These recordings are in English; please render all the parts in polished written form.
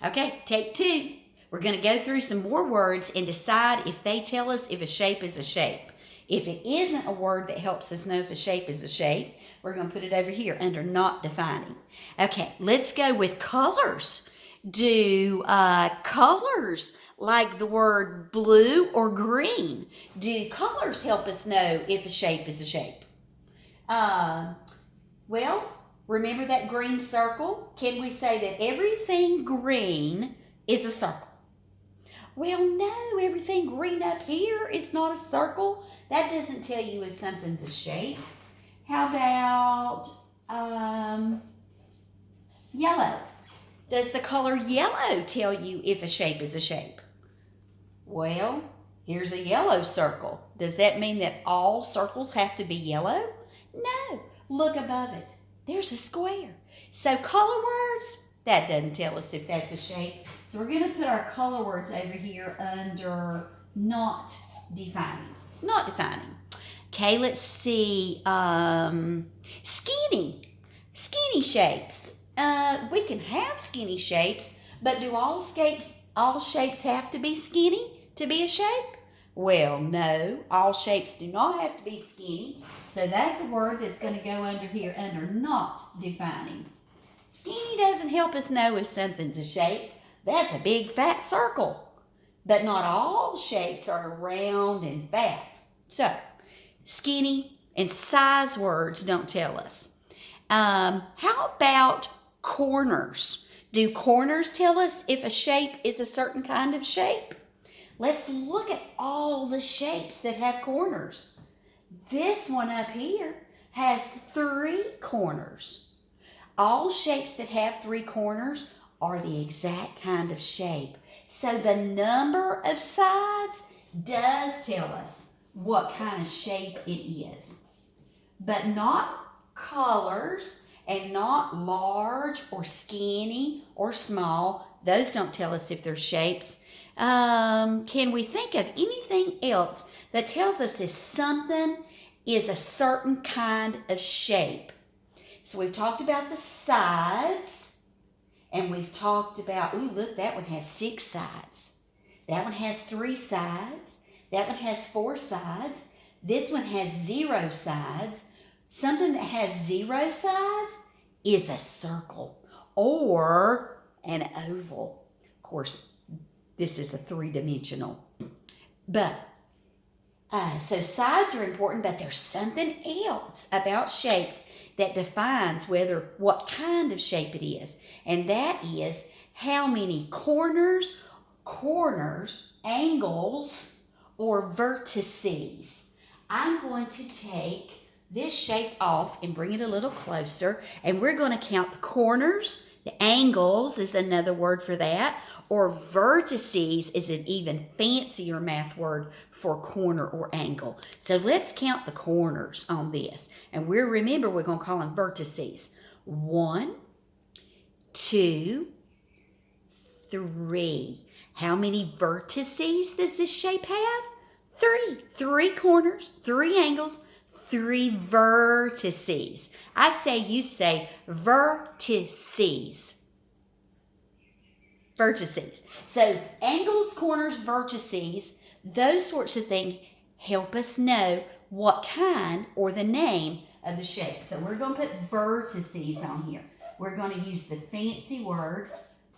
Okay, take two. We're going to go through some more words and decide if they tell us if a shape is a shape. If it isn't a word that helps us know if a shape is a shape, we're going to put it over here under not defining. Okay, let's go with colors. Do colors like the word blue or green? Do colors help us know if a shape is a shape? Well, remember that green circle? Can we say that everything green is a circle? Well, no, everything green up here is not a circle. That doesn't tell you if something's a shape. How about yellow? Does the color yellow tell you if a shape is a shape? Well, here's a yellow circle. Does that mean that all circles have to be yellow? No. Look above it. There's a square. So color words, that doesn't tell us if that's a shape. So we're going to put our color words over here under not defining. Not defining. Okay, let's see. Skinny. Skinny shapes. We can have skinny shapes, but do all shapes have to be skinny to be a shape? Well, no, all shapes do not have to be skinny. So that's a word that's going to go under here under not defining. Skinny doesn't help us know if something's a shape. That's a big fat circle. But not all shapes are round and fat. So, skinny and size words don't tell us. How about corners? Do corners tell us if a shape is a certain kind of shape? Let's look at all the shapes that have corners. This one up here has 3 corners. All shapes that have 3 corners are the exact kind of shape. So the number of sides does tell us what kind of shape it is. But not colors and not large or skinny or small. Those don't tell us if they're shapes. Can we think of anything else that tells us if something is a certain kind of shape? So we've talked about the sides, and we've talked about, ooh, look, that one has 6 sides. That one has 3 sides. That one has 4 sides. This one has 0 sides. Something that has 0 sides is a circle or an oval. Of course, this is a 3-dimensional. But, so sides are important, but there's something else about shapes that defines what kind of shape it is. And that is how many corners, angles, or vertices. I'm going to take this shape off and bring it a little closer, and we're going to count the corners. The angles is another word for that, or vertices is an even fancier math word for corner or angle. So let's count the corners on this. And remember, we're going to call them vertices. 1, 2, 3. How many vertices does this shape have? 3. 3 corners, 3 angles, 3 vertices. I say, you say vertices. Vertices. So angles, corners, vertices, those sorts of things help us know what kind or the name of the shape. So we're going to put vertices on here. We're going to use the fancy word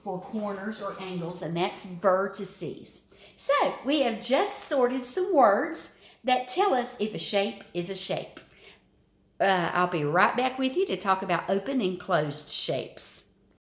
for corners or angles, and that's vertices. So we have just sorted some words that tell us if a shape is a shape. I'll be right back with you to talk about open and closed shapes.